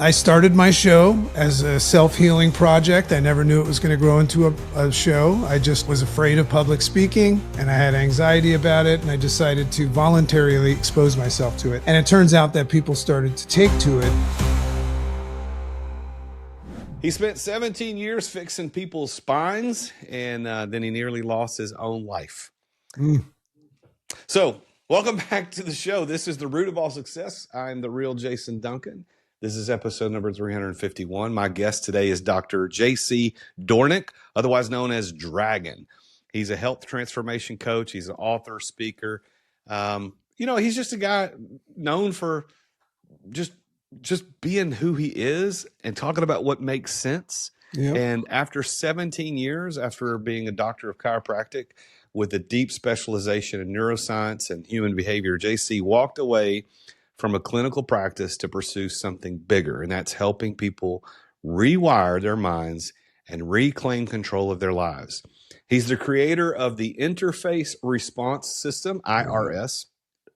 I started my show as a self-healing project. I never knew it was going to grow into a show. I just was afraid of public speaking and I had anxiety about it, and I decided to voluntarily expose myself to it. And it turns out that people started to take to it. He spent 17 years fixing people's spines, and then he nearly lost his own life. So welcome back to the show. This is The Root of All Success. I'm the real Jason Duncan. This is episode number 351. My guest today is Dr. J.C. Doornick, otherwise known as Dragon. He's a health transformation coach. He's an author, speaker. He's just a guy known for just being who he is and talking about what makes sense. Yep. And after 17 years, after being a doctor of chiropractic with a deep specialization in neuroscience and human behavior, JC walked away from a clinical practice to pursue something bigger, and that's helping people rewire their minds and reclaim control of their lives. He's the creator of the Interface Response System, IRS,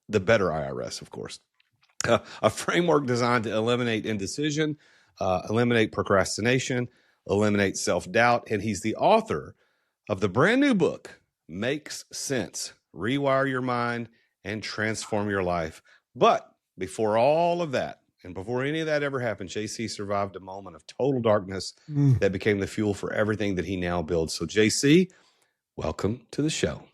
the better IRS, of course, a framework designed to eliminate indecision, eliminate procrastination, eliminate self-doubt, and he's the author of the brand new book, Makes Sense, Rewire Your Mind and Transform Your Life. But before all of that, and before any of that ever happened, JC survived a moment of total darkness that became the fuel for everything that he now builds. So JC, welcome to the show.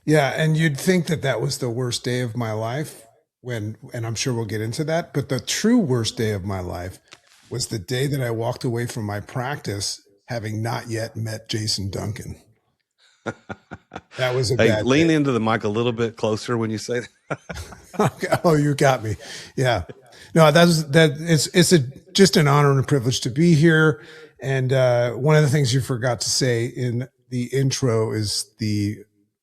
Yeah, and you'd think that that was the worst day of my life and I'm sure we'll get into that, but the true worst day of my life was the day that I walked away from my practice having not yet met Jason Duncan. That was a bad lean day. into the mic a little bit closer when you say that. Okay. Oh, you got me. Yeah. No, it's just an honor and a privilege to be here. And one of the things you forgot to say in the intro is the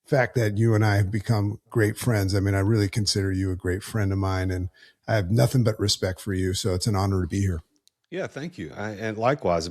fact that you and I have become great friends. I mean, I really consider you a great friend of mine, and I have nothing but respect for you. So it's an honor to be here. Yeah, thank you. And likewise,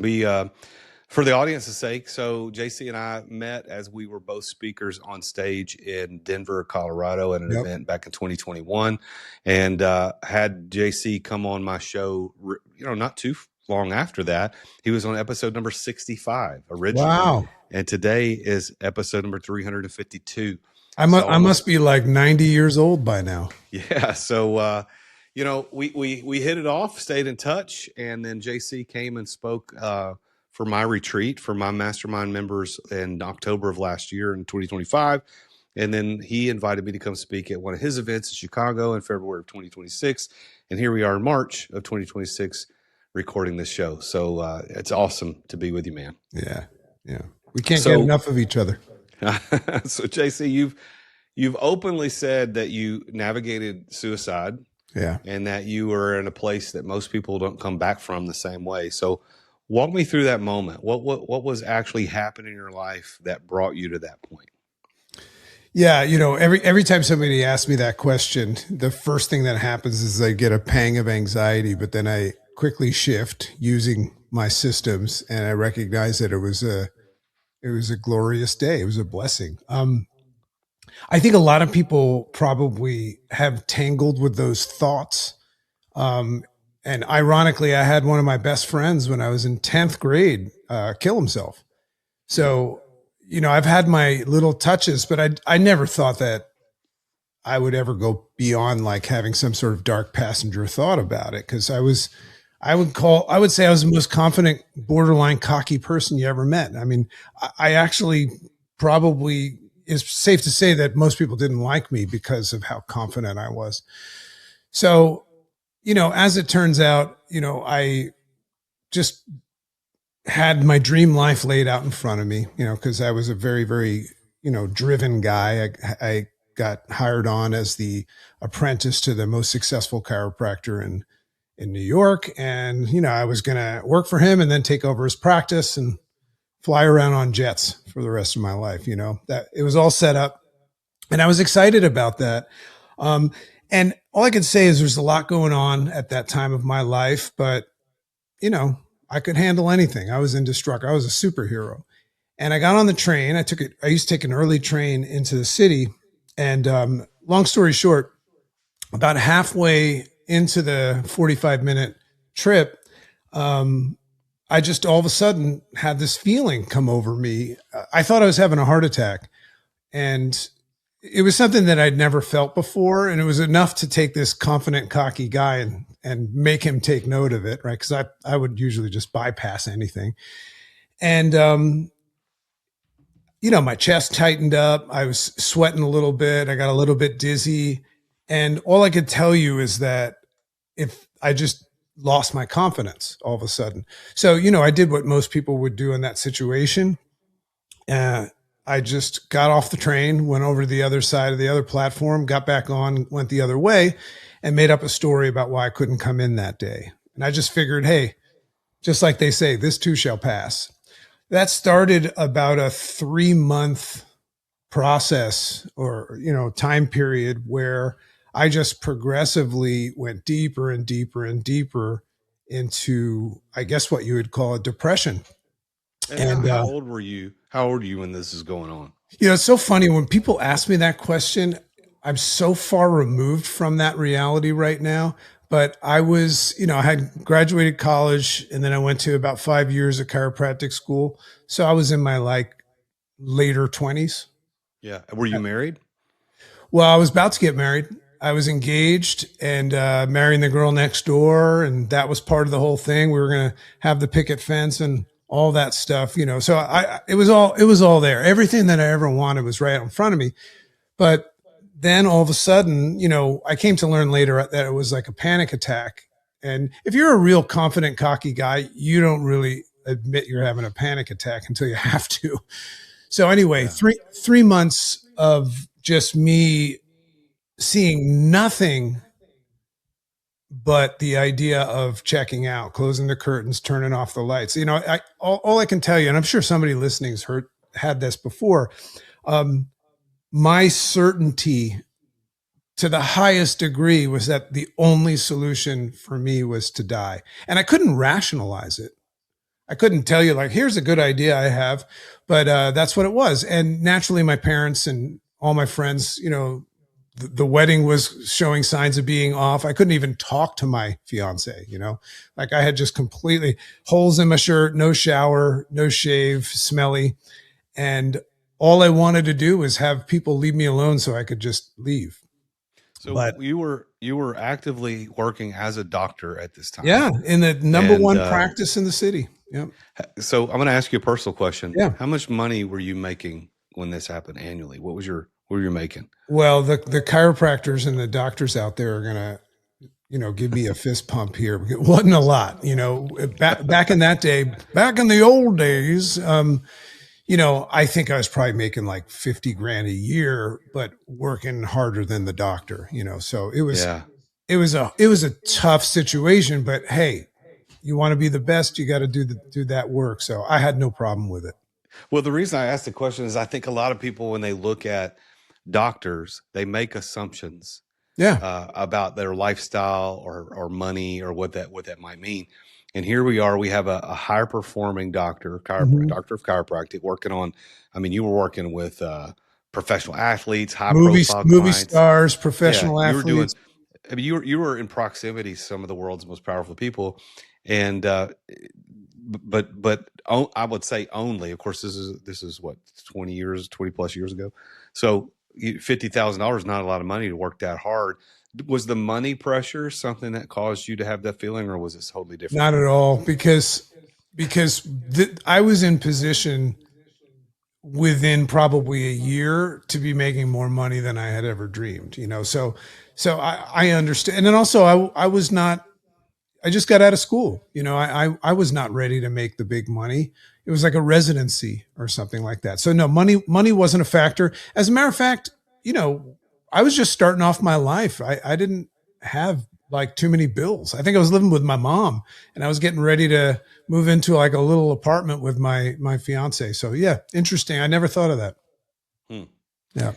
for the audience's sake, so JC and I met as we were both speakers on stage in Denver, Colorado at an event back in 2021, and had JC come on my show, not too long after that. He was on episode number 65 originally. Wow. And today is episode number 352. I must be like 90 years old by now. Yeah. So, we hit it off, stayed in touch, and then JC came and spoke for my retreat for my mastermind members in October of last year in 2025. And then he invited me to come speak at one of his events in Chicago in February of 2026. And here we are in March of 2026 recording this show. So it's awesome to be with you, man. Yeah. Yeah. We can't get enough of each other. So JC, you've openly said that you navigated suicide. Yeah. And that you were in a place that most people don't come back from the same way. So walk me through that moment. What was actually happening in your life that brought you to that point? Yeah, every time somebody asks me that question, the first thing that happens is I get a pang of anxiety, but then I quickly shift using my systems, and I recognize that it was a glorious day. It was a blessing. I think a lot of people probably have tangled with those thoughts. And ironically, I had one of my best friends when I was in 10th grade kill himself. So, I've had my little touches, but I never thought that I would ever go beyond like having some sort of dark passenger thought about it. Cause I would say I was the most confident, borderline cocky person you ever met. I mean, I actually probably, it's safe to say that most people didn't like me because of how confident I was. So, as it turns out, I just had my dream life laid out in front of me, because I was a very, very, driven guy. I got hired on as the apprentice to the most successful chiropractor in New York. And, I was going to work for him and then take over his practice and fly around on jets for the rest of my life. That it was all set up, and I was excited about that. And all I can say is there's a lot going on at that time of my life, but, I could handle anything. I was indestructible. I was a superhero. And I got on the train. I used to take an early train into the city. And long story short, about halfway into the 45-minute trip, um, I just all of a sudden had this feeling come over me. I thought I was having a heart attack, and it was something that I'd never felt before. And it was enough to take this confident, cocky guy and make him take note of it. Right. Cause I would usually just bypass anything. And, my chest tightened up. I was sweating a little bit. I got a little bit dizzy. And all I could tell you is that if I just lost my confidence all of a sudden. So, I did what most people would do in that situation. Uh, I just got off the train, went over to the other side of the other platform, got back on, went the other way, and made up a story about why I couldn't come in that day. And I just figured, hey, just like they say, this too shall pass. That started about a 3-month process or, time period where I just progressively went deeper and deeper and deeper into, I guess, what you would call a depression. And And, how old were you? How old are you when this is going on? it's so funny when people ask me that question. I'm so far removed from that reality right now. But I was, I had graduated college and then I went to about 5 years of chiropractic school. So I was in my later 20s. Yeah. Were you married? Well, I was about to get married. I was engaged and marrying the girl next door. And that was part of the whole thing. We were going to have the picket fence and all that stuff, so it was all there. Everything that I ever wanted was right in front of me. But then all of a sudden, I came to learn later that it was like a panic attack. And if you're a real confident, cocky guy, you don't really admit you're having a panic attack until you have to. So anyway, Yeah. 3 months of just me seeing nothing but the idea of checking out, closing the curtains, turning off the lights. All I can tell you, and I'm sure somebody listening has had this before. My certainty to the highest degree was that the only solution for me was to die. And I couldn't rationalize it. I couldn't tell you here's a good idea I have, but that's what it was. And naturally my parents and all my friends, the wedding was showing signs of being off. I couldn't even talk to my fiance, I had just completely holes in my shirt, no shower, no shave, smelly. And all I wanted to do was have people leave me alone so I could just leave. So But you were actively working as a doctor at this time. yeah, in the number And one practice in the city. Yep. so I'm going to ask you a personal question. Yeah. How much money were you making when this happened annually? What were you making? Well, the chiropractors and the doctors out there are gonna, give me a fist pump here. It wasn't a lot, back in that day, back in the old days. I think I was probably making like 50 grand a year, but working harder than the doctor. So Yeah. it was a tough situation. But hey, you want to be the best, you got to do that work. So I had no problem with it. Well, the reason I asked the question is I think a lot of people, when they look at doctors, they make assumptions Yeah. about their lifestyle or money or what that might mean. And here we are. We have a higher performing doctor, Mhm. doctor of chiropractic, working on. I mean, you were working with professional athletes, high Movie profile movie clients. stars, Yeah, professional you were doing. athletes. I mean, you were in proximity to some of the world's most powerful people, and I would say only. Of course, this is what 20 plus years ago. So $50,000 is not a lot of money to work that hard. Was the money pressure something that caused you to have that feeling, or was it totally different? Not at all, because I was in position within probably a year to be making more money than I had ever dreamed. So I understand. And then also I was not. I just got out of school. I was not ready to make the big money. It was like a residency or something like that. So no, money wasn't a factor. As a matter of fact, I was just starting off my life. I didn't have like too many bills. I think I was living with my mom and I was getting ready to move into like a little apartment with my fiance. So yeah, interesting. I never thought of that. Hmm. Yeah.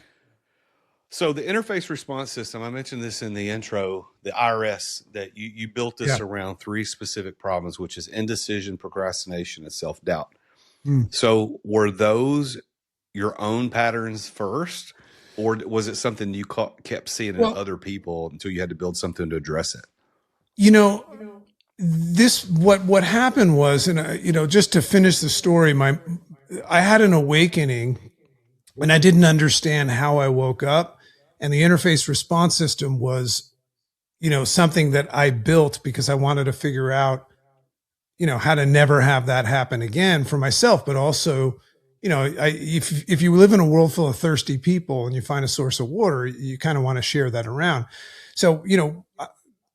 So the interface response system, I mentioned this in the intro, the IRS, that you built this Yeah. around 3 specific problems, which is indecision, procrastination, and self-doubt. Mm. So were those your own patterns first, or was it something you kept seeing in Well, other people until you had to build something to address it? you know, What happened was, and just to finish the story, I had an awakening, and I didn't understand how I woke up, and the interface response system was, something that I built because I wanted to figure out, how to never have that happen again for myself, but also, if you live in a world full of thirsty people and you find a source of water, you kind of want to share that around. So,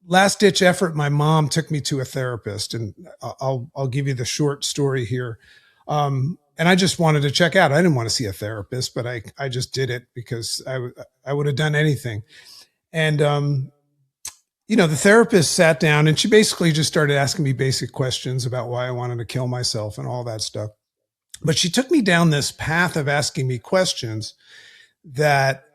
last ditch effort, my mom took me to a therapist, and I'll give you the short story here. And I just wanted to check out. I didn't want to see a therapist, but I just did it because I would have done anything. And, the therapist sat down and she basically just started asking me basic questions about why I wanted to kill myself and all that stuff. But she took me down this path of asking me questions that,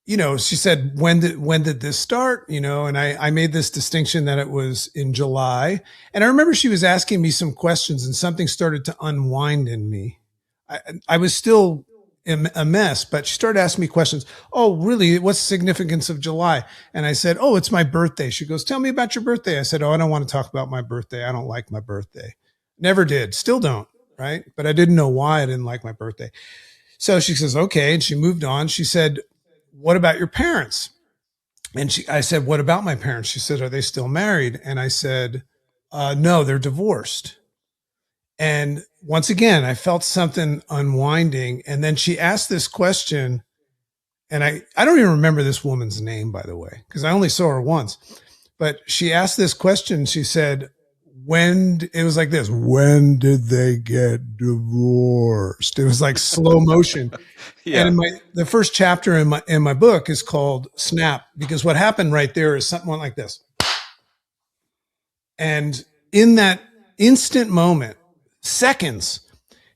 she said, when did this start? And I made this distinction that it was in July. And I remember she was asking me some questions and something started to unwind in me. I was still a mess, but she started asking me questions. Oh, really? What's the significance of July? And I said, oh, it's my birthday. She goes, tell me about your birthday. I said, oh, I don't want to talk about my birthday. I don't like my birthday. Never did. Still don't. Right. But I didn't know why I didn't like my birthday. So she says, okay. And she moved on. She said, what about your parents? And I said, what about my parents? She said, are they still married? And I said, no, they're divorced. And once again, I felt something unwinding. And then she asked this question, and I don't even remember this woman's name, by the way, because I only saw her once. But she asked this question. She said, it was like this, when did they get divorced? It was like slow motion. Yeah. And the first chapter in my book is called Snap, because what happened right there is something like this. And in that instant moment, seconds,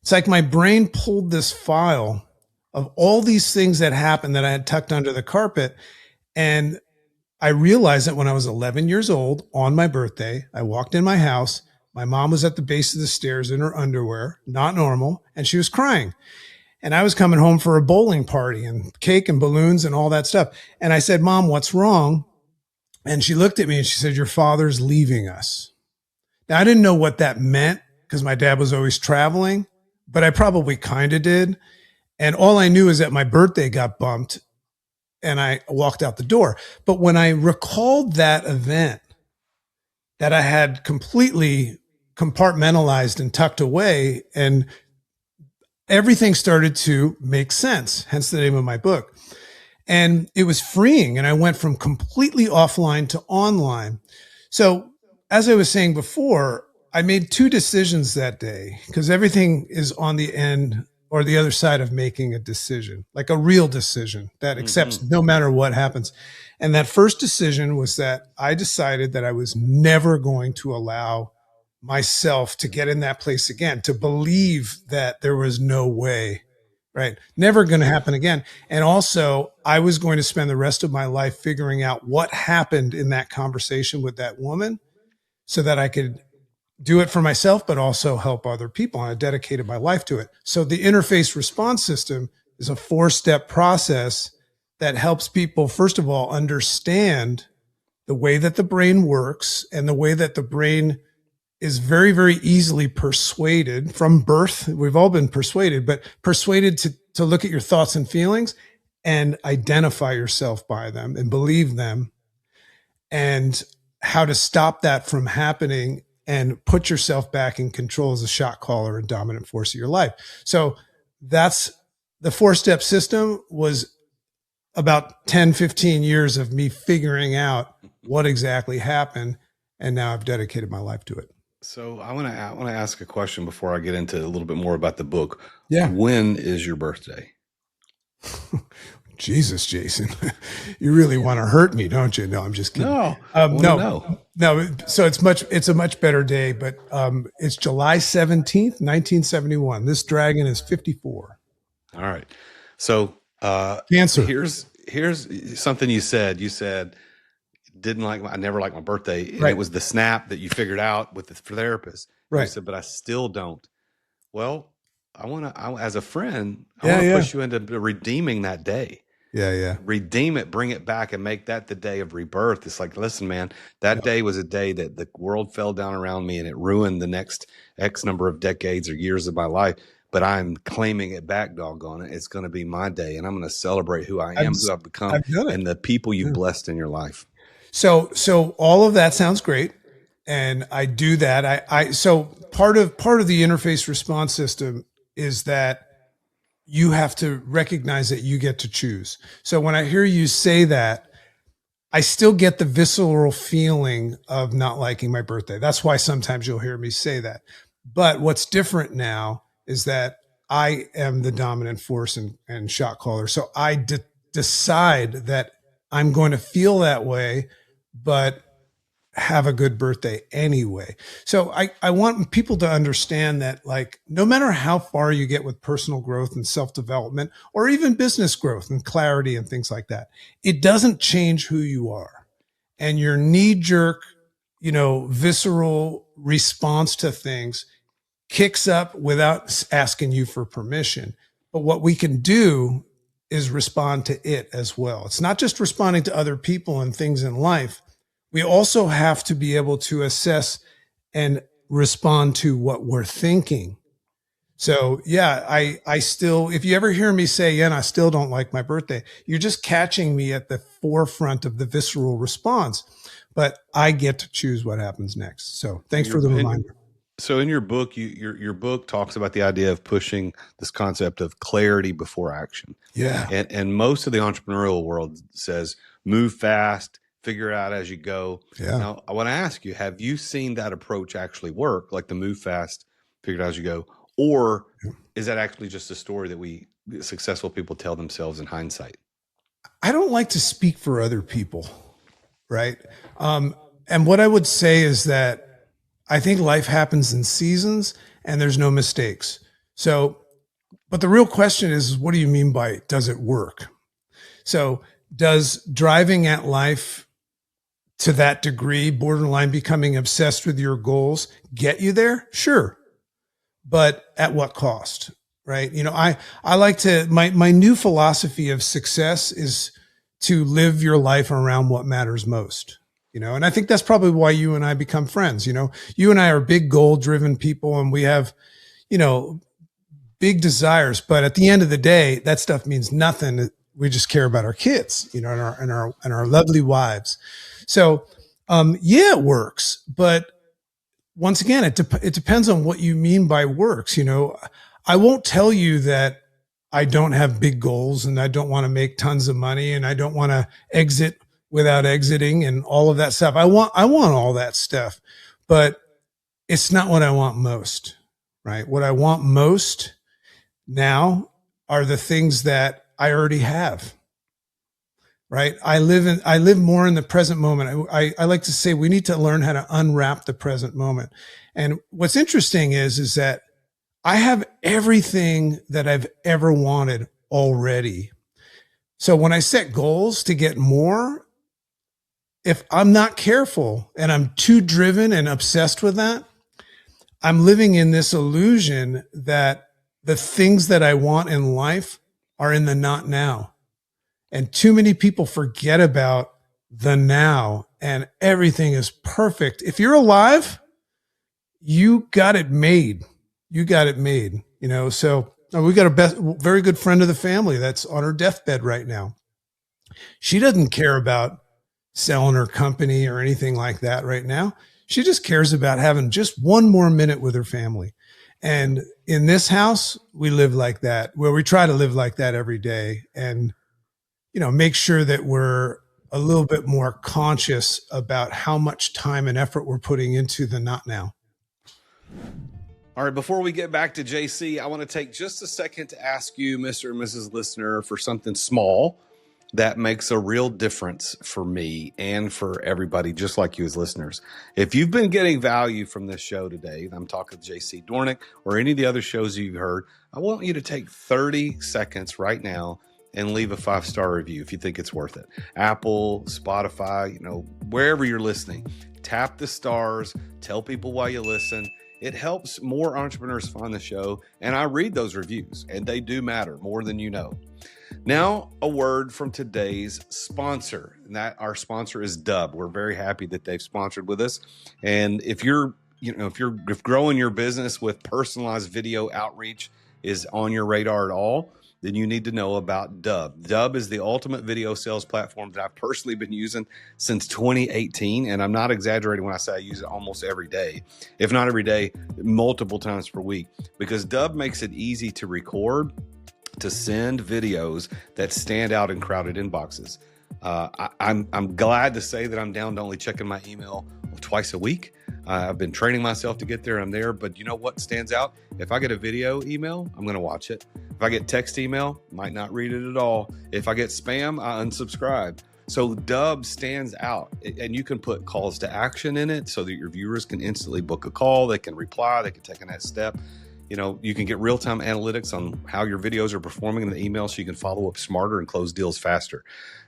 it's like my brain pulled this file of all these things that happened that I had tucked under the carpet. And I realized that when I was 11 years old on my birthday, I walked in my house. My mom was at the base of the stairs in her underwear, not normal, and she was crying. And I was coming home for a bowling party and cake and balloons and all that stuff. And I said, Mom, what's wrong? And she looked at me and she said, your father's leaving us. Now, I didn't know what that meant because my dad was always traveling, but I probably kind of did. And all I knew is that my birthday got bumped and I walked out the door. But when I recalled that event that I had completely compartmentalized and tucked away, and everything started to make sense, hence the name of my book. And it was freeing. And I went from completely offline to online. So as I was saying before, I made two decisions that day because everything is on the end or the other side of making a decision, like a real decision that accepts no matter what happens. And that first decision was that I decided that I was never going to allow myself to get in that place again, to believe that there was no way, right? Never going to happen again. And also I was going to spend the rest of my life figuring out what happened in that conversation with that woman so that I could do it for myself, but also help other people. And I dedicated my life to it. So the interface response system is a 4-step process that helps people, first of all, understand the way that the brain works and the way that the brain is very, very easily persuaded from birth. We've all been persuaded, but persuaded to look at your thoughts and feelings and identify yourself by them and believe them, and how to stop that from happening and put yourself back in control as a shot caller and dominant force of your life. So that's the 4-step system. Was about 10, 15 years of me figuring out what exactly happened. And now I've dedicated my life to it. So I want to ask a question before I get into a little bit more about the book. Yeah. When is your birthday? Jesus, Jason, you really want to hurt me, don't you? No, I'm just kidding. No, no. So it's a much better day, but it's July 17th, 1971. This dragon is 54. All right. So Cancer. Here's something you said. You said I never liked my birthday. And right. It was the snap that you figured out with the therapist. Right. You said, but I still don't. Well, I as a friend, I want to push you into redeeming that day. Yeah. redeem it, bring it back, and make that the day of rebirth. It's like, listen, man, that day was a day that the world fell down around me and it ruined the next X number of decades or years of my life. But I'm claiming it back, doggone it. It's going to be my day, and I'm going to celebrate who I am, who I've become, I've done it. and the people you've blessed in your life. So all of that sounds great, and I do that. So part of the interface response system is that you have to recognize that you get to choose. So when I hear you say that, I still get the visceral feeling of not liking my birthday. That's why sometimes you'll hear me say that. But what's different now is that I am the dominant force and shot caller. So I decide that I'm going to feel that way, but have a good birthday anyway. So I want people to understand that, like, no matter how far you get with personal growth and self-development, or even business growth and clarity and things like that, it doesn't change who you are. And your knee-jerk, visceral response to things kicks up without asking you for permission. But what we can do is respond to it as well. It's not just responding to other people and things in life. We also have to be able to assess and respond to what we're thinking. So yeah, I still, if you ever hear me say, yeah, and I still don't like my birthday, you're just catching me at the forefront of the visceral response, but I get to choose what happens next. So thanks for the reminder. So in your book, your book talks about the idea of pushing this concept of clarity before action. Yeah. And most of the entrepreneurial world says, move fast, figure it out as you go. Yeah. Now, I want to ask you, have you seen that approach actually work, like the move fast, figure it out as you go? Or is that actually just a story that successful people tell themselves in hindsight? I don't like to speak for other people, right? And what I would say is that I think life happens in seasons and there's no mistakes. So, but the real question is, what do you mean by, does it work? So does driving at life to that degree, borderline becoming obsessed with your goals, get you there? Sure. But at what cost, right? I like to, my new philosophy of success is to live your life around what matters most. And I think that's probably why you and I become friends. You and I are big goal driven people, and we have, big desires, but at the end of the day, that stuff means nothing. We just care about our kids, and our lovely wives. So, yeah, it works. But once again, it depends on what you mean by works. I won't tell you that I don't have big goals and I don't want to make tons of money and I don't want to exit without exiting and all of that stuff. I want all that stuff, but it's not what I want most, right? What I want most now are the things that I already have, right? I live more in the present moment. I like to say we need to learn how to unwrap the present moment. And what's interesting is that I have everything that I've ever wanted already. So when I set goals to get more, if I'm not careful and I'm too driven and obsessed with that, I'm living in this illusion that the things that I want in life are in the not now. And too many people forget about the now, and everything is perfect. If you're alive, you got it made. You got it made, So we got a very good friend of the family that's on her deathbed right now. She doesn't care about selling her company or anything like that right now. She just cares about having just one more minute with her family. And in this house, we live like that, where we try to live like that every day and, make sure that we're a little bit more conscious about how much time and effort we're putting into the not now. All right, before we get back to JC, I want to take just a second to ask you, Mr. and Mrs. Listener, for something small that makes a real difference for me and for everybody, just like you as listeners. If you've been getting value from this show today, I'm talking to JC Doornick or any of the other shows you've heard, I want you to take 30 seconds right now and leave a 5-star review if you think it's worth it. Apple, Spotify, wherever you're listening, tap the stars, tell people why you listen. It helps more entrepreneurs find the show, and I read those reviews, and they do matter more than you know. Now, a word from today's sponsor, and that our sponsor is Dub. We're very happy that they've sponsored with us. And if growing your business with personalized video outreach is on your radar at all, then you need to know about Dub. Dub is the ultimate video sales platform that I've personally been using since 2018. And I'm not exaggerating when I say I use it almost every day, if not every day, multiple times per week, because Dub makes it easy to record, to send videos that stand out in crowded inboxes. I'm glad to say that I'm down to only checking my email twice a week. I've been training myself to get there. I'm there, but you know what stands out? If I get a video email, I'm going to watch it. If I get text email, might not read it at all. If I get spam, I unsubscribe. So Dub stands out, and you can put calls to action in it so that your viewers can instantly book a call. They can reply. They can take a next step. You can get real-time analytics on how your videos are performing in the email so you can follow up smarter and close deals faster.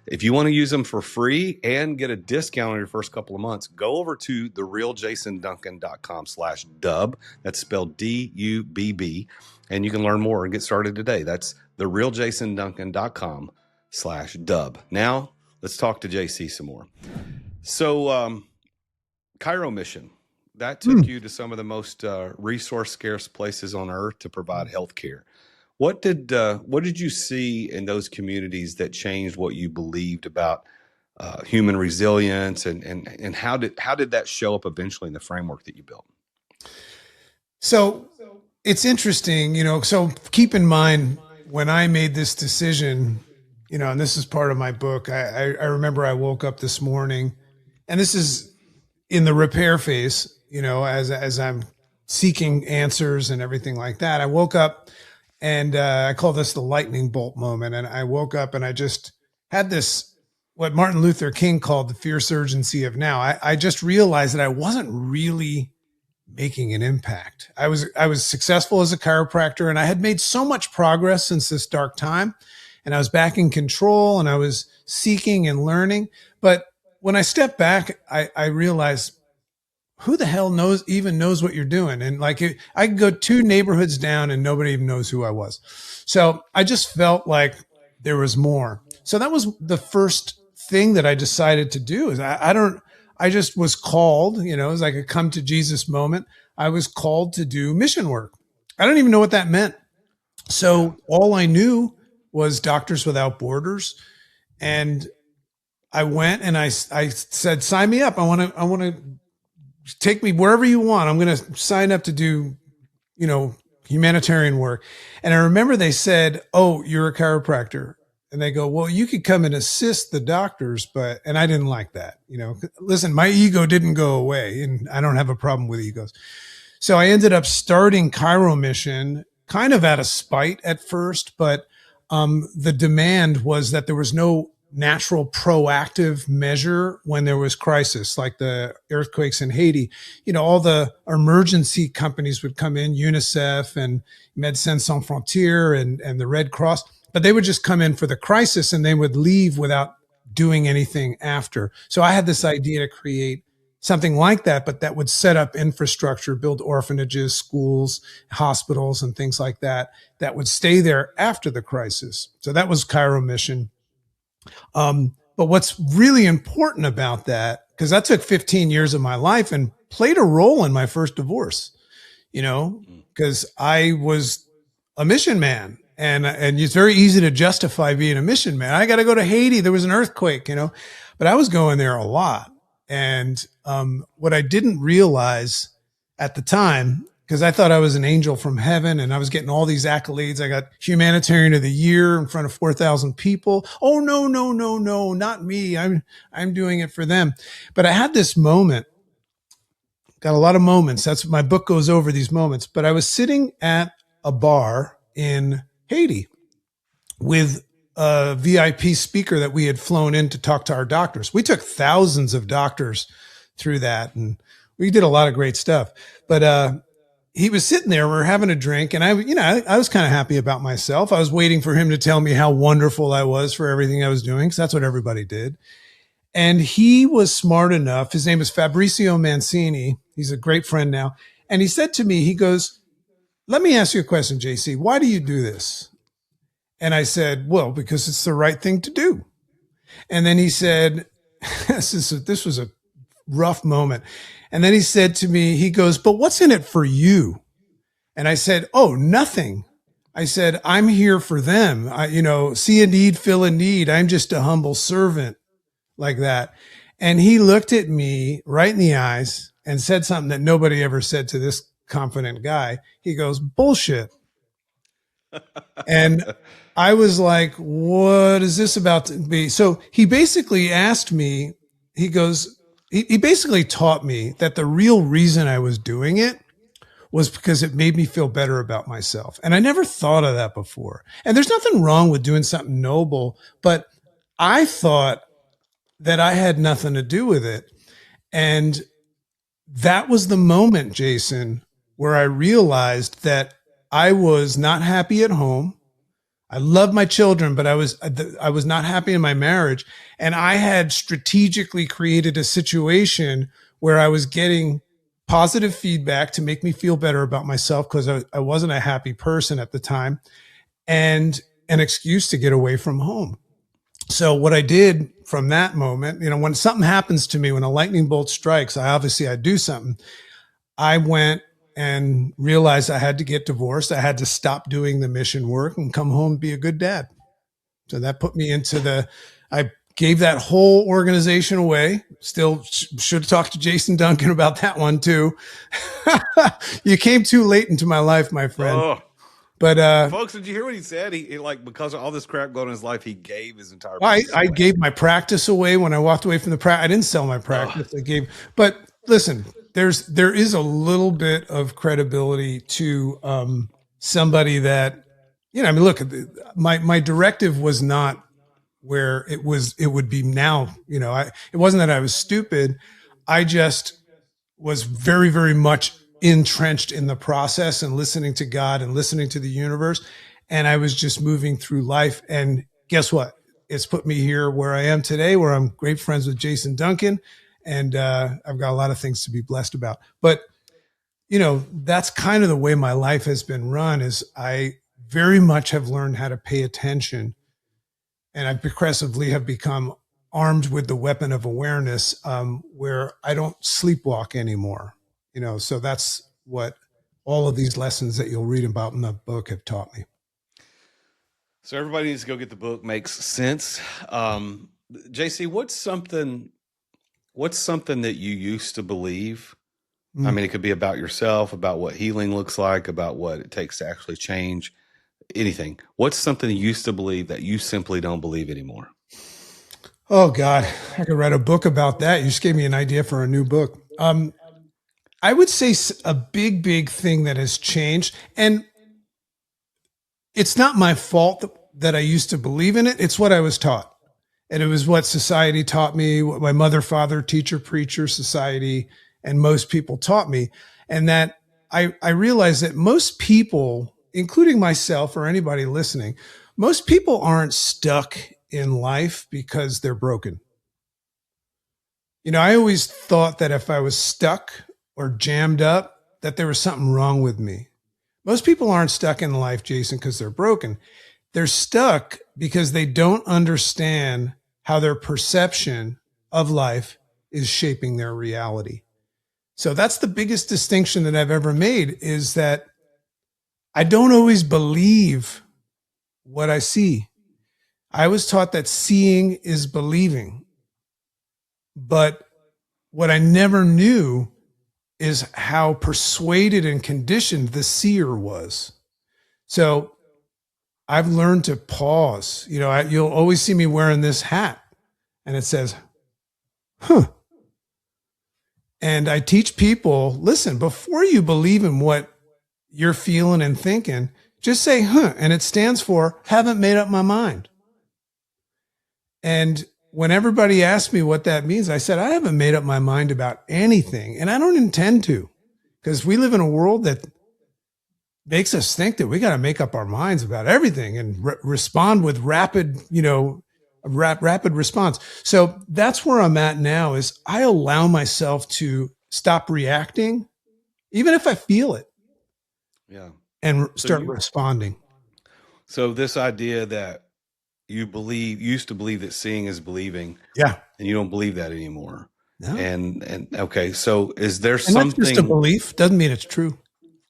If you want to use them for free and get a discount on your first couple of months, go over to therealjasonduncan.com/dub. That's spelled DUBB, and you can learn more and get started today. That's therealjasonduncan.com/dub. Now, let's talk to JC some more. So, Cairo mission. That took you to some of the most resource scarce places on earth to provide health care. What did you see in those communities that changed what you believed about human resilience, and how did that show up eventually in the framework that you built? So it's interesting, so keep in mind when I made this decision, and this is part of my book, I remember I woke up this morning, and this is in the repair phase, as I'm seeking answers and everything like that. I woke up and I call this the lightning bolt moment. And I woke up and I just had this, what Martin Luther King called the fierce urgency of now. I just realized that I wasn't really making an impact. I was successful as a chiropractor, and I had made so much progress since this dark time, and I was back in control, and I was seeking and learning. But when I stepped back, I realized, who the hell knows what you're doing? And I could go 2 neighborhoods down and nobody even knows who I was. So I just felt like there was more. So that was the first thing that I decided to do. Is I just was called, it was like a come to Jesus moment. I was called to do mission work. I don't even know what that meant. So all I knew was Doctors Without Borders. And I went and I said, sign me up. I want to take me wherever you want. I'm going to sign up to do, humanitarian work. And I remember they said, oh, you're a chiropractor. And they go, well, you could come and assist the doctors, and I didn't like that. Listen, my ego didn't go away, and I don't have a problem with egos. So I ended up starting Chiro Mission kind of out of spite at first, but the demand was that there was no natural proactive measure when there was crisis, like the earthquakes in Haiti. All the emergency companies would come in, UNICEF and Médecins Sans Frontières and the Red Cross, but they would just come in for the crisis and they would leave without doing anything after. So I had this idea to create something like that, but that would set up infrastructure, build orphanages, schools, hospitals, and things like that would stay there after the crisis. So that was Chiro Mission. But what's really important about that, because that took 15 years of my life and played a role in my first divorce, because I was a mission man, and it's very easy to justify being a mission man. I got to go to Haiti. There was an earthquake, but I was going there a lot. And what I didn't realize at the time, because I thought I was an angel from heaven and I was getting all these accolades. I got Humanitarian of the Year in front of 4,000 people. Oh, no, not me. I'm doing it for them. But I had this moment, got a lot of moments. That's my book goes over these moments. But I was sitting at a bar in Haiti with a VIP speaker that we had flown in to talk to our doctors. We took thousands of doctors through that, and we did a lot of great stuff. But he was sitting there, we were having a drink, and I was kind of happy about myself. I was waiting for him to tell me how wonderful I was for everything I was doing, because that's what everybody did. And he was smart enough. His name is Fabrizio Mancini. He's a great friend now. And he said to me, he goes, let me ask you a question, JC. Why do you do this? And I said, well, because it's the right thing to do. And then he said, this was a rough moment. And then he said to me, he goes, but what's in it for you? And I said, oh, nothing. I said, I'm here for them. See a need, fill a need. I'm just a humble servant, like that. And he looked at me right in the eyes and said something that nobody ever said to this confident guy. He goes, bullshit. And I was like, what is this about to be? So he basically asked me, he goes, he basically taught me that the real reason I was doing it was because it made me feel better about myself. And I never thought of that before. And there's nothing wrong with doing something noble, but I thought that I had nothing to do with it. And that was the moment, Jason, where I realized that I was not happy at home. I love my children, but I was not happy in my marriage. And I had strategically created a situation where I was getting positive feedback to make me feel better about myself because I wasn't a happy person at the time, and an excuse to get away from home. So what I did from that moment, when something happens to me, when a lightning bolt strikes, I do something. I went and realized I had to get divorced. I had to stop doing the mission work and come home and be a good dad. So that put me into I gave that whole organization away. Still should have talked to Jason Duncan about that one too. You came too late into my life, my friend. Oh. But folks, did you hear what he said? He because of all this crap going on in his life, he gave his entire I gave my practice away when I walked away from the practice. I didn't sell my practice. But listen, there is a little bit of credibility to somebody that, look, my directive was not where it would be now. It wasn't that I was stupid. I just was very, very much entrenched in the process and listening to God and listening to the universe. And I was just moving through life. And guess what? It's put me here where I am today, where I'm great friends with Jason Duncan. And I've got a lot of things to be blessed about. But, that's kind of the way my life has been run, is I very much have learned how to pay attention. And I progressively have become armed with the weapon of awareness, where I don't sleepwalk anymore. So that's what all of these lessons that you'll read about in the book have taught me. So everybody needs to go get the book. Makes sense. JC, what's something that you used to believe? I mean, it could be about yourself, about what healing looks like, about what it takes to actually change anything. What's something you used to believe that you simply don't believe anymore? Oh God, I could write a book about that. You just gave me an idea for a new book. I would say a big thing that has changed, and it's not my fault that I used to believe in it. It's what I was taught. And it was what society taught me, what my mother, father, teacher, preacher, society, and most people taught me. And that I realized that most people, including myself or anybody listening, most people aren't stuck in life because they're broken. I always thought that if I was stuck or jammed up, that there was something wrong with me. Most people aren't stuck in life, Jason, because they're broken. They're stuck because they don't understand how their perception of life is shaping their reality. So that's the biggest distinction that I've ever made, is that I don't always believe what I see. I was taught that seeing is believing. But what I never knew is how persuaded and conditioned the seer was. So I've learned to pause. You'll always see me wearing this hat, and it says, huh. And I teach people, listen, before you believe in what you're feeling and thinking, just say, huh. And it stands for, haven't made up my mind. And when everybody asked me what that means, I said, I haven't made up my mind about anything. And I don't intend to, because we live in a world that makes us think that we got to make up our minds about everything and respond with rapid response. So that's where I'm at now, is I allow myself to stop reacting, even if I feel it, Yeah. and start responding. So this idea that you used to believe that seeing is believing. Yeah. And you don't believe that anymore. No. And okay. So is there And that's just a something? belief. Doesn't mean it's true.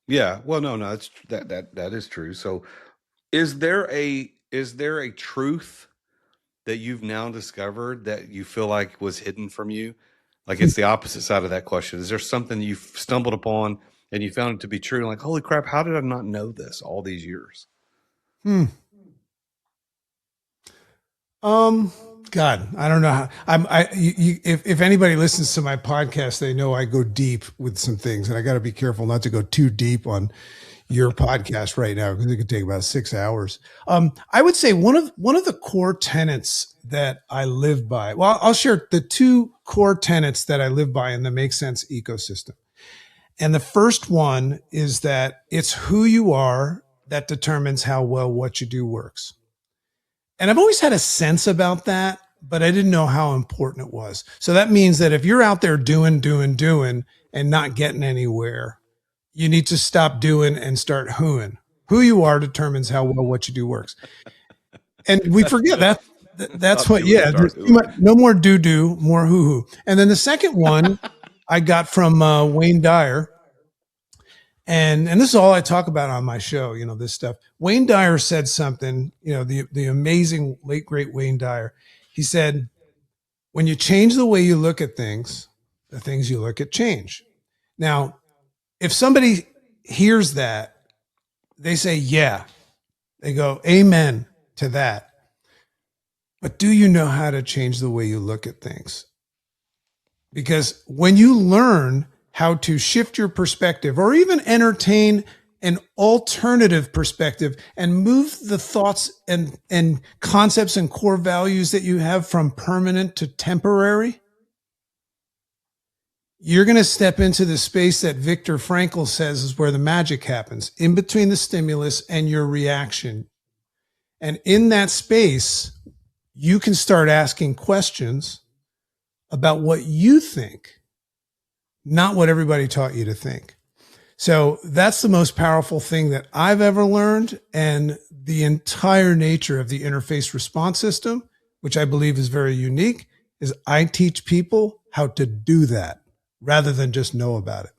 Yeah. Well, no, it's that is true. So is there a truth that you've now discovered that you feel like was hidden from you? Like it's the opposite side of that question. Is there something you've stumbled upon and you found it to be true? Like, holy crap, how did I not know this all these years? God, I don't know how if anybody listens to my podcast, they know I go deep with some things, and I got to be careful not to go too deep on your podcast right now, because it could take about 6 hours. I would say one of the core tenets that I live by. Well, I'll share the two core tenets that I live by in the Make Sense ecosystem. And the first one is that it's who you are that determines how well what you do works. And I've always had a sense about that, but I didn't know how important it was. So that means that if you're out there doing and not getting anywhere, you need to stop doing and start whoing. Who you are determines how well what you do works. And we forget that. That's what, yeah. No more do, more hoo. And then the second one I got from Wayne Dyer. And this is all I talk about on my show, this stuff. Wayne Dyer said something, the amazing late, great Wayne Dyer. He said, when you change the way you look at things, the things you look at change. Now, if somebody hears that, they say, yeah, they go, amen to that. But do you know how to change the way you look at things? Because when you learn how to shift your perspective or even entertain an alternative perspective and move the thoughts and concepts and core values that you have from permanent to temporary, you're going to step into the space that Viktor Frankl says is where the magic happens, in between the stimulus and your reaction. And in that space, you can start asking questions about what you think, not what everybody taught you to think. So that's the most powerful thing that I've ever learned. And the entire nature of the interface response system, which I believe is very unique, is I teach people how to do that rather than just know about it.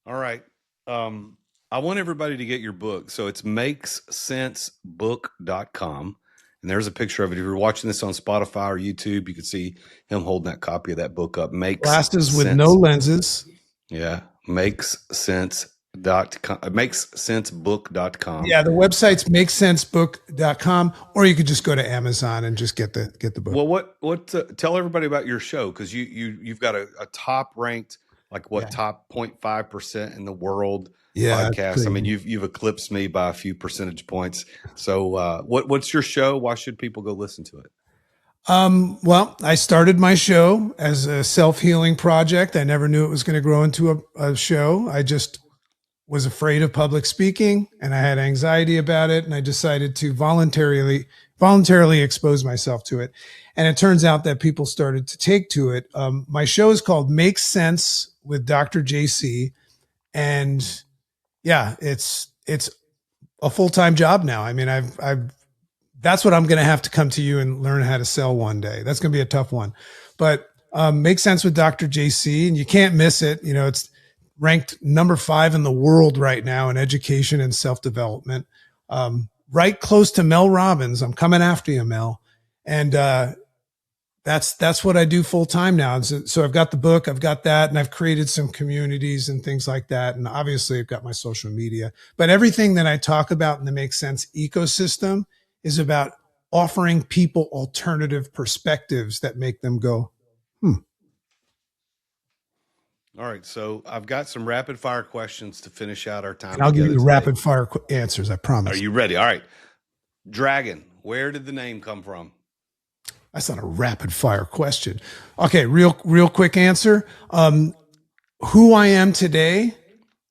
All right. I want everybody to get your book. So it's makessensebook.com. And there's a picture of it. If you're watching this on Spotify or YouTube, you can see him holding that copy of that book up. Glasses with no lenses. Yeah. makessensebook.com. Yeah, the website's makessensebook.com, or you could just go to Amazon and just get the book. Well, tell everybody about your show, because you've got a top ranked, top 0.5% in the world podcast. I mean, you've eclipsed me by a few percentage points. So what's your show? Why should people go listen to it? Well, I started my show as a self-healing project. I never knew it was going to grow into a show. I just was afraid of public speaking and I had anxiety about it. And I decided to voluntarily expose myself to it. And it turns out that people started to take to it. My show is called Make Sense with Dr. JC. And yeah, it's a full-time job now. I mean, that's what I'm going to have to come to you and learn how to sell one day. That's going to be a tough one, but Make Sense with Dr. JC, and you can't miss it. It's ranked number 5 in the world right now in education and self-development. Right close to Mel Robbins. I'm coming after you, Mel. And that's what I do full time now. And so I've got the book, I've got that, and I've created some communities and things like that. And obviously I've got my social media, but everything that I talk about in the Make Sense ecosystem is about offering people alternative perspectives that make them go, All right. So I've got some rapid fire questions to finish out our time. And I'll give you the rapid fire answers. I promise. Are you ready? All right. Dragon. Where did the name come from? That's not a rapid fire question. Okay. Real quick answer. Who I am today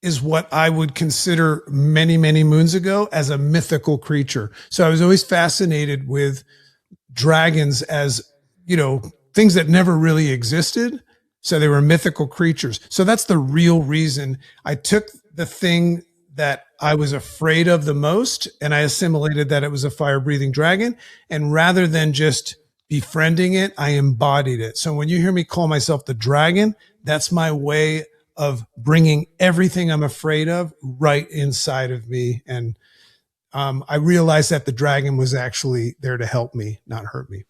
is what I would consider many, many moons ago as a mythical creature. So I was always fascinated with dragons as, things that never really existed. So they were mythical creatures. So that's the real reason I took the thing that I was afraid of the most and I assimilated that it was a fire-breathing dragon. And rather than just befriending it, I embodied it. So when you hear me call myself the dragon, that's my way of bringing everything I'm afraid of right inside of me. And I realized that the dragon was actually there to help me, not hurt me.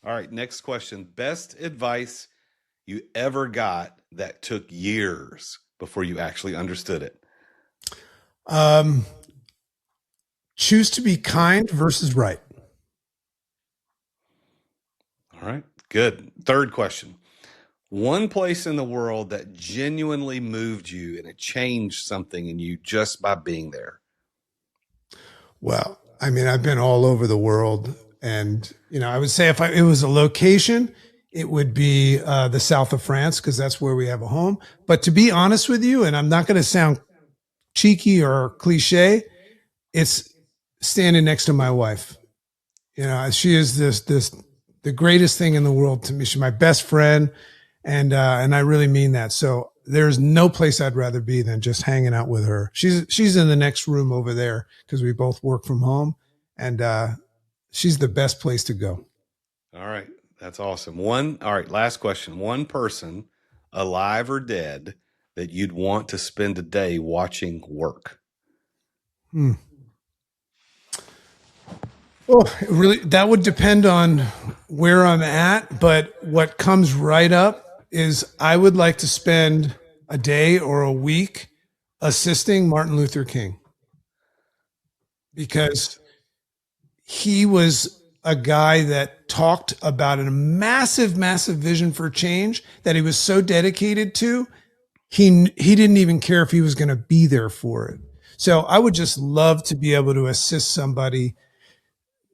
All right, next question. Best advice you ever got that took years before you actually understood it? Choose to be kind versus right. All right, good. Third question. One place in the world that genuinely moved you and it changed something in you just by being there. Well, I mean, I've been all over the world, and I would say if it was a location, it would be the south of France, because that's where we have a home. But to be honest with you, and I'm not going to sound cheeky or cliche, it's standing next to my wife. She is the greatest thing in the world to me. She's my best friend, and I really mean that. So there's no place I'd rather be than just hanging out with her. She's in the next room over there because we both work from home, and she's the best place to go. All right. That's awesome. All right. Last question. One person, alive or dead, that you'd want to spend a day watching work. Well, really, that would depend on where I'm at. But what comes right up is I would like to spend a day or a week assisting Martin Luther King, because he was a guy that talked about a massive, massive vision for change that he was so dedicated to. He didn't even care if he was going to be there for it. So I would just love to be able to assist somebody,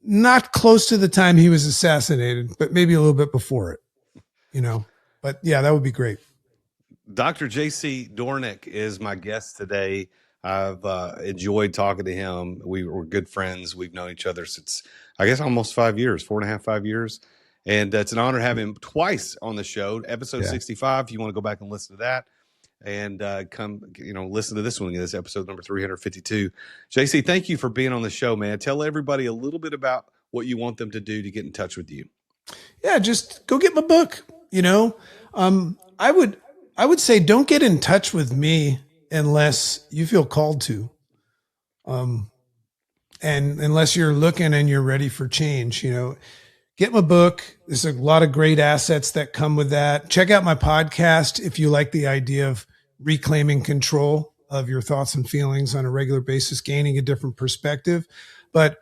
not close to the time he was assassinated, but maybe a little bit before it, But yeah, that would be great. Dr. J.C. Doornick is my guest today. I've enjoyed talking to him. We were good friends. We've known each other since, I guess, almost 5 years, 4.5, 5 years. And it's an honor to have him twice on the show. Episode 65, if you want to go back and listen to that. And come, listen to this one. This episode number 352. JC, thank you for being on the show, man. Tell everybody a little bit about what you want them to do to get in touch with you. Yeah, just go get my book. I would say don't get in touch with me unless you feel called to, and unless you're looking and you're ready for change. Get my book. There's a lot of great assets that come with that. Check out my podcast if you like the idea of reclaiming control of your thoughts and feelings on a regular basis, gaining a different perspective. But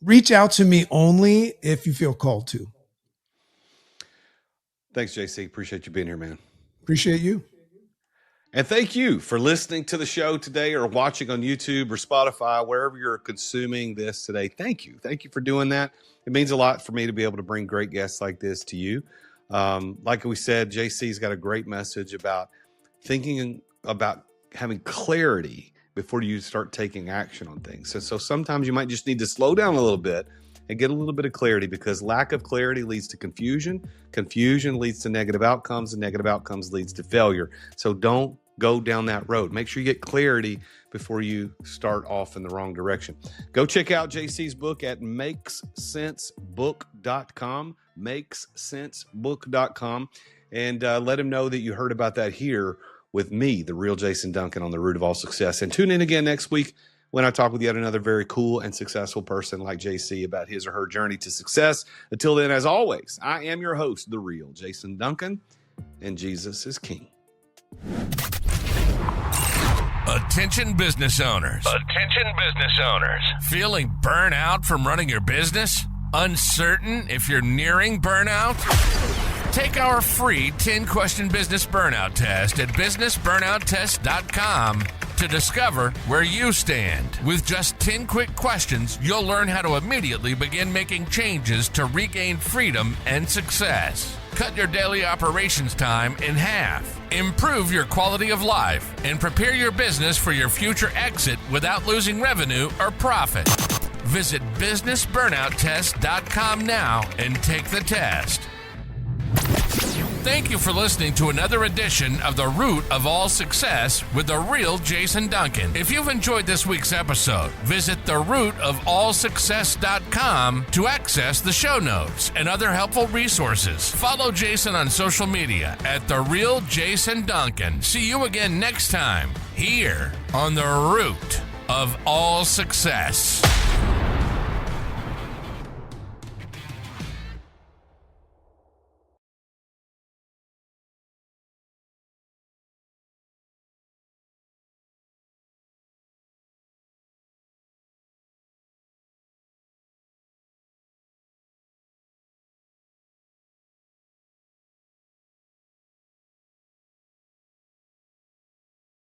reach out to me only if you feel called to. Thanks, JC. Appreciate you being here, man. Appreciate you. And thank you for listening to the show today or watching on YouTube or Spotify, wherever you're consuming this today. Thank you. Thank you for doing that. It means a lot for me to be able to bring great guests like this to you. Like we said, JC's got a great message about thinking about having clarity before you start taking action on things. So sometimes you might just need to slow down a little bit and get a little bit of clarity, because lack of clarity leads to confusion. Confusion leads to negative outcomes, and negative outcomes leads to failure. So don't go down that road. Make sure you get clarity before you start off in the wrong direction. Go check out JC's book at makesensebook.com, makesensebook.com, and let him know that you heard about that here with me, the real Jason Duncan, on The Root of All Success. And tune in again next week when I talk with yet another very cool and successful person like JC about his or her journey to success. Until then, as always, I am your host, the real Jason Duncan, and Jesus is King. Attention business owners. Attention business owners. Feeling burnout from running your business? Uncertain if you're nearing burnout? Take our free 10-question business burnout test at businessburnouttest.com to discover where you stand. With just 10 quick questions, you'll learn how to immediately begin making changes to regain freedom and success. Cut your daily operations time in half. Improve your quality of life and prepare your business for your future exit without losing revenue or profit. Visit businessburnouttest.com now and take the test. Thank you for listening to another edition of The Root of All Success with the real Jason Duncan. If you've enjoyed this week's episode, visit therootofallsuccess.com to access the show notes and other helpful resources. Follow Jason on social media at The Real Jason Duncan. See you again next time here on The Root of All Success.